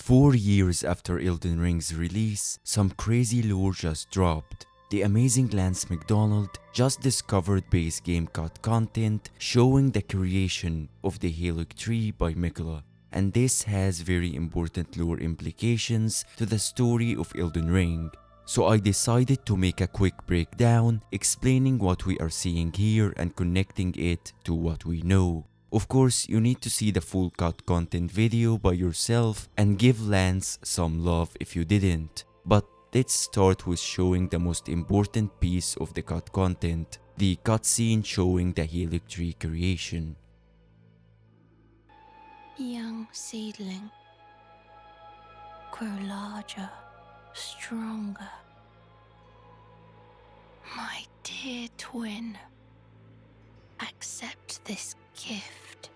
4 years after Elden Ring's release, some crazy lore just dropped. The amazing Lance McDonald just discovered base game cut content showing the creation of the Haligtree by Miquella, and this has very important lore implications to the story of Elden Ring. So I decided to make a quick breakdown explaining what we are seeing here and connecting it to what we know. Of course, you need to see the full cut content video by yourself and give Lance some love if you didn't. But let's start with showing the most important piece of the cut content, the cutscene showing the Haligtree creation. Young seedling, grow larger, stronger. My dear twin, accept this gift,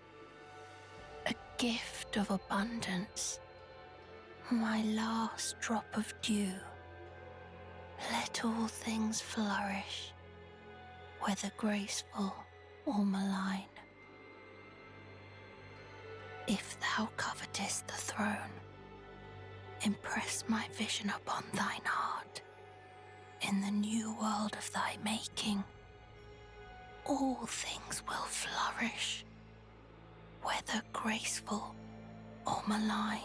a gift of abundance, my last drop of dew. Let all things flourish, whether graceful or malign. If thou covetest the throne, impress my vision upon thine heart. In the new world of thy making, all things will flourish, whether graceful or malign.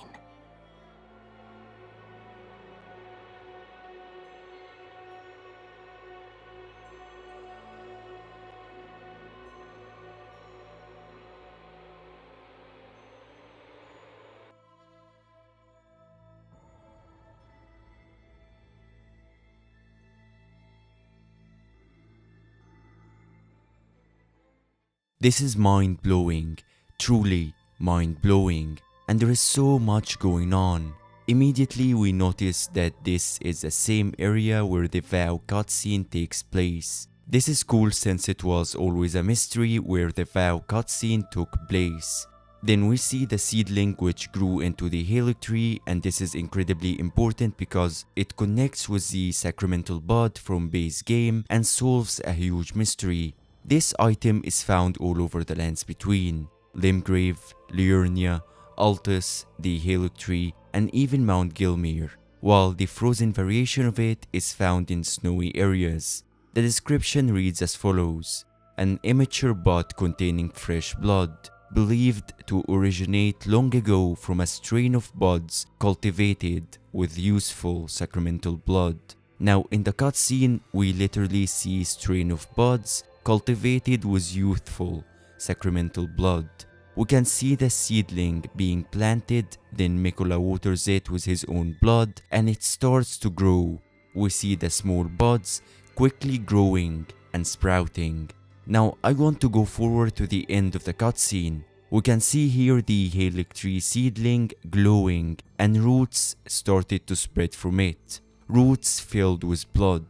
This is mind-blowing, truly mind-blowing, and there is so much going on. Immediately we notice that this is the same area where the vow cutscene takes place. This is cool since it was always a mystery where the vow cutscene took place. Then we see the seedling which grew into the Haligtree, and this is incredibly important because it connects with the sacramental bud from base game and solves a huge mystery. This item is found all over the lands between Limgrave, Liurnia, Altus, the Haligtree, and even Mount Gilmere, while the frozen variation of it is found in snowy areas. The description reads as follows: an immature bud containing fresh blood, believed to originate long ago from a strain of buds cultivated with useful sacramental blood. Now in the cutscene, we literally see a strain of buds cultivated with youthful sacramental blood. We can see the seedling being planted, then Miquella waters it with his own blood and it starts to grow. We see the small buds quickly growing and sprouting. Now I want to go forward to the end of the cutscene. We can see here the Haligtree seedling glowing and roots started to spread from it. Roots filled with blood.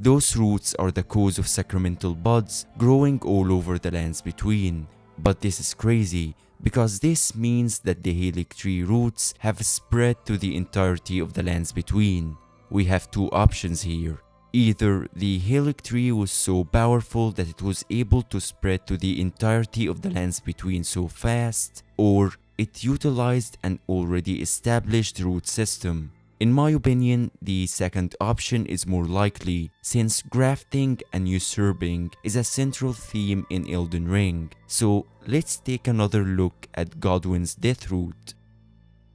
Those roots are the cause of sacramental buds growing all over the lands between. But this is crazy because this means that the Haligtree roots have spread to the entirety of the lands between. We have two options here. Either the Haligtree was so powerful that it was able to spread to the entirety of the lands between so fast, or it utilized an already established root system. In my opinion, the second option is more likely, since grafting and usurping is a central theme in Elden Ring. So let's take another look at Godwyn's death root.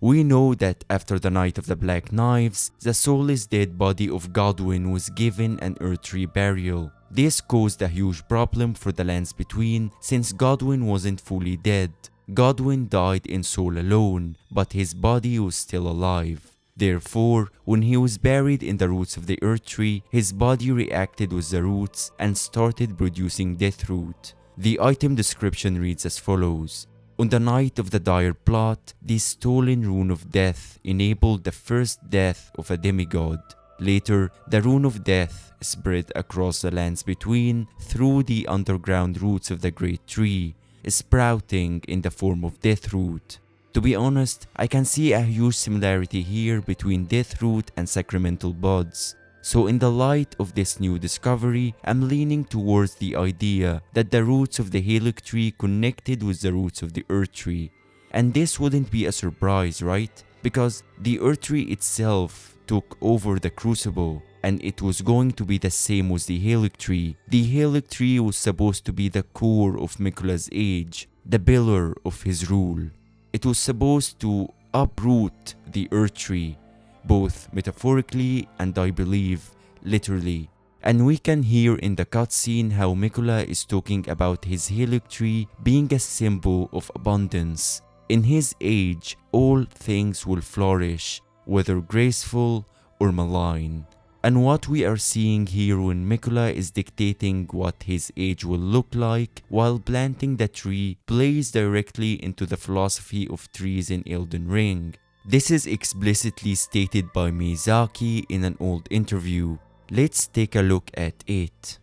We know that after the Night of the Black Knives, the soulless dead body of Godwyn was given an earthly burial. This caused a huge problem for the lands between, since Godwyn wasn't fully dead. Godwyn died in soul alone, but his body was still alive. Therefore, when he was buried in the roots of the earth tree, his body reacted with the roots and started producing death root. The item description reads as follows: on the night of the dire plot, the stolen rune of death enabled the first death of a demigod. Later, the rune of death spread across the lands between through the underground roots of the great tree, sprouting in the form of death root. To be honest, I can see a huge similarity here between death root and sacramental buds. So in the light of this new discovery, I'm leaning towards the idea that the roots of the Haligtree connected with the roots of the earth tree. And this wouldn't be a surprise, right? because the Earth Tree itself took over the Crucible, and it was going to be the same with the Haligtree. The Haligtree was supposed to be the core of Miquella's age, the pillar of his rule. It was supposed to uproot the Earth Tree, both metaphorically and I believe literally. And we can hear in the cutscene how Miquella is talking about his Haligtree being a symbol of abundance. In his age, all things will flourish, whether graceful or malign. And what we are seeing here when Miquella is dictating what his age will look like while planting the tree plays directly into the philosophy of trees in Elden Ring. This is explicitly stated by Miyazaki in an old interview. Let's take a look at it.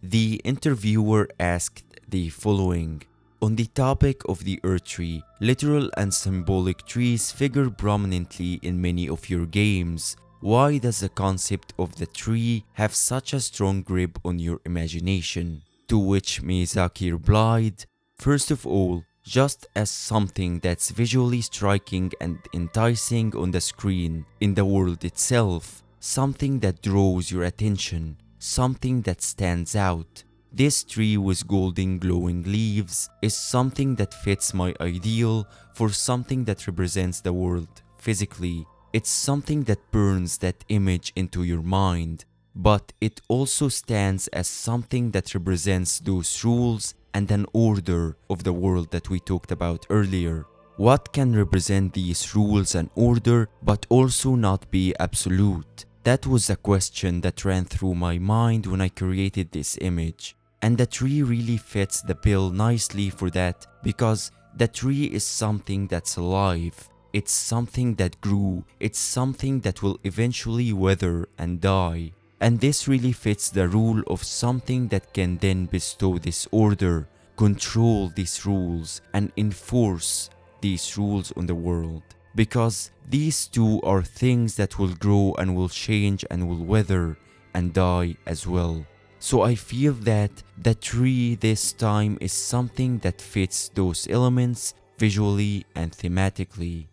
The interviewer asked the following. On the topic of the Earth Tree, literal and symbolic trees figure prominently in many of your games. Why does the concept of the tree have such a strong grip on your imagination? To which Miyazaki replied, first of all, just as something that's visually striking and enticing on the screen, in the world itself, something that draws your attention, something that stands out. This tree with golden glowing leaves is something that fits my ideal for something that represents the world physically. It's something that burns that image into your mind, but it also stands as something that represents those rules and an order of the world that we talked about earlier. What can represent these rules and order but also not be absolute? That was a question that ran through my mind when I created this image. And the tree really fits the bill nicely for that because the tree is something that's alive. It's something that grew. It's something that will eventually wither and die. And this really fits the rule of something that can then bestow this order, control these rules, and enforce these rules on the world. Because these two are things that will grow and will change and will wither and die as well. So I feel that the tree this time is something that fits those elements visually and thematically.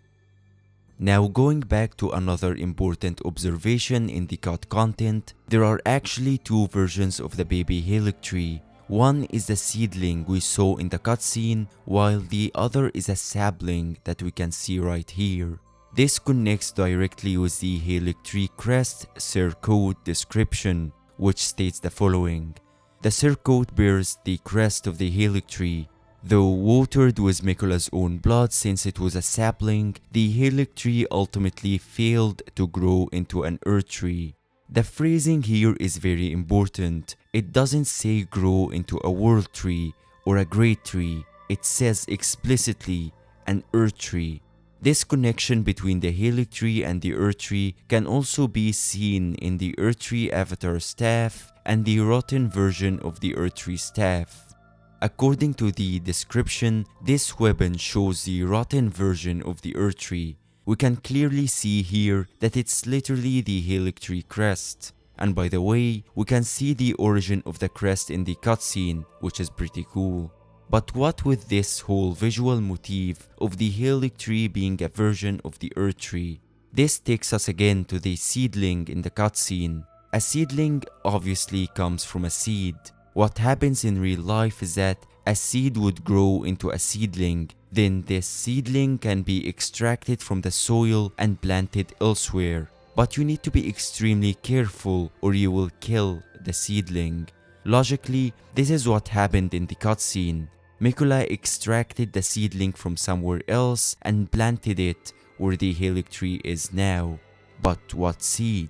Now going back to another important observation in the cut content, there are actually two versions of the baby Haligtree. One is the seedling we saw in the cutscene, while the other is a sapling that we can see right here. This connects directly with the Haligtree crest surcoat description, which states the following. The surcoat bears the crest of the Haligtree. Though watered with Miquella's own blood since it was a sapling, the Haligtree ultimately failed to grow into an Earth Tree. The phrasing here is very important. It doesn't say grow into a world tree or a great tree. It says explicitly an Earth Tree. This connection between the Haligtree and the Earth Tree can also be seen in the Earth Tree avatar staff and the rotten version of the Earth Tree staff. According to the description, this weapon shows the rotten version of the Earth Tree. We can clearly see here that it's literally the Haligtree crest. And by the way, we can see the origin of the crest in the cutscene, which is pretty cool. But what with this whole visual motif of the Haligtree being a version of the Earth Tree? This takes us again to the seedling in the cutscene. A seedling obviously comes from a seed. What happens in real life is that a seed would grow into a seedling. Then this seedling can be extracted from the soil and planted elsewhere. But you need to be extremely careful or you will kill the seedling. Logically, this is what happened in the cutscene. Miquella extracted the seedling from somewhere else and planted it where the Haligtree is now. But what seed?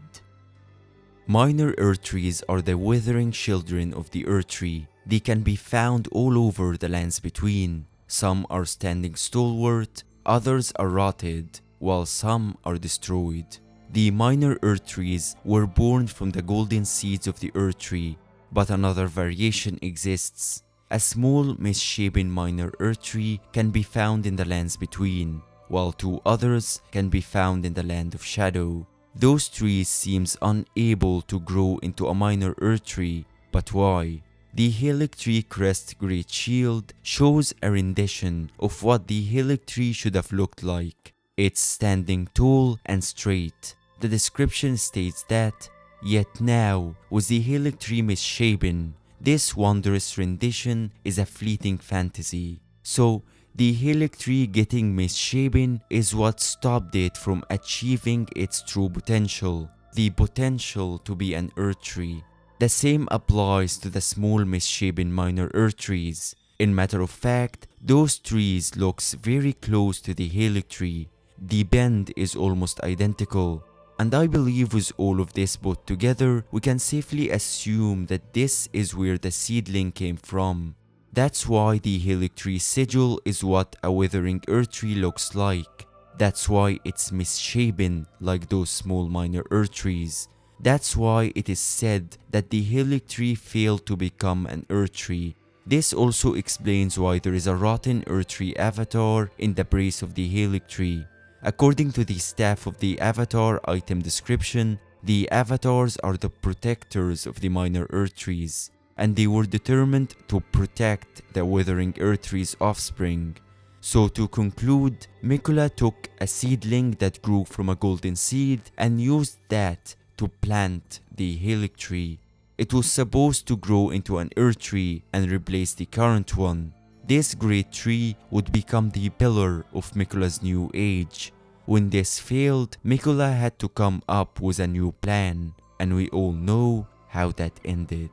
Minor Earth Trees are the withering children of the Earth Tree. They can be found all over the lands between. Some are standing stalwart, others are rotted, while some are destroyed. The minor Earth Trees were born from the golden seeds of the Earth Tree, but another variation exists. A small misshapen minor Earth Tree can be found in the lands between, while two others can be found in the land of shadow. Those trees seems unable to grow into a minor Earth Tree, but why? The Haligtree crest Great Shield shows a rendition of what the Haligtree should have looked like. It's standing tall and straight. The description states that, yet now, with the Haligtree misshapen, this wondrous rendition is a fleeting fantasy. So, the Haligtree getting misshapen is what stopped it from achieving its true potential, the potential to be an earth tree. The same applies to the small misshapen minor earth trees. In matter of fact, those trees looks very close to the Haligtree. The bend is almost identical. And I believe with all of this put together, we can safely assume that this is where the seedling came from. That's why the Haligtree sigil is what a withering earth tree looks like. That's why it's misshapen like those small minor earth trees. That's why it is said that the Haligtree failed to become an earth tree. This also explains why there is a rotten earth tree avatar in the base of the Haligtree. According to the staff of the avatar item description, the avatars are the protectors of the minor earth trees, and they were determined to protect the withering earth tree's offspring. So to conclude, Miquella took a seedling that grew from a golden seed and used that to plant the Haligtree. It was supposed to grow into an earth tree and replace the current one. This great tree would become the pillar of Miquella's new age. When this failed, Miquella had to come up with a new plan, and we all know how that ended.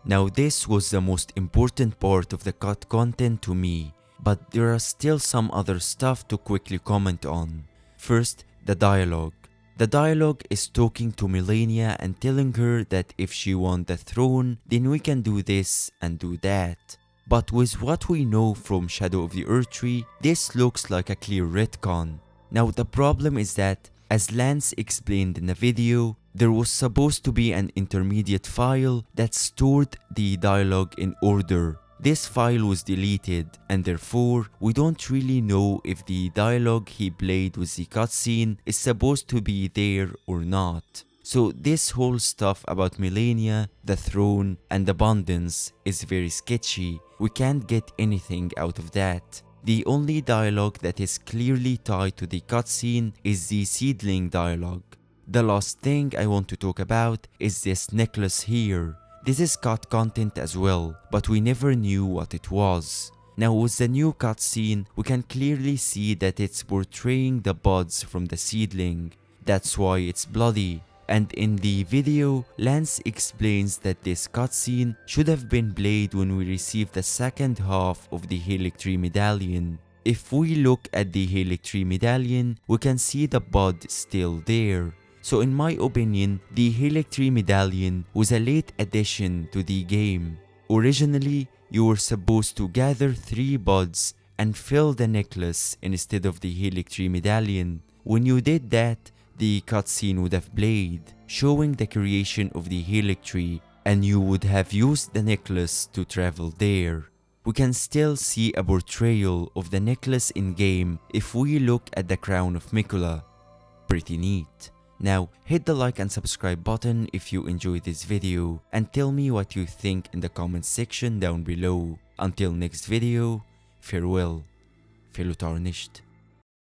Now this was the most important part of the cut content to me, but there are still some other stuff to quickly comment on. First, the dialogue. The dialogue is talking to Malenia and telling her that if she wants the throne, then we can do this and do that. But with what we know from Shadow of the Earth Tree, this looks like a clear retcon. Now the problem is that, as Lance explained in the video, there was supposed to be an intermediate file that stored the dialogue in order. This file was deleted, and therefore we don't really know if the dialogue he played with the cutscene is supposed to be there or not. So this whole stuff about Malenia, the throne, and abundance is very sketchy. We can't get anything out of that. The only dialogue that is clearly tied to the cutscene is the seedling dialogue. The last thing I want to talk about is this necklace here. This is cut content as well, but we never knew what it was. Now with the new cutscene, we can clearly see that it's portraying the buds from the seedling. That's why it's bloody. And in the video, Lance explains that this cutscene should have been played when we received the second half of the Haligtree medallion. If we look at the Haligtree medallion, we can see the bud still there. So in my opinion, the Haligtree medallion was a late addition to the game. Originally, you were supposed to gather 3 buds and fill the necklace instead of the Haligtree medallion. When you did that, the cutscene would have played, showing the creation of the Haligtree, and you would have used the necklace to travel there. We can still see a portrayal of the necklace in-game if we look at the crown of Miquella. Pretty neat. Now, hit the like and subscribe button if you enjoyed this video, and tell me what you think in the comments section down below. Until next video, farewell, fellow Tarnished.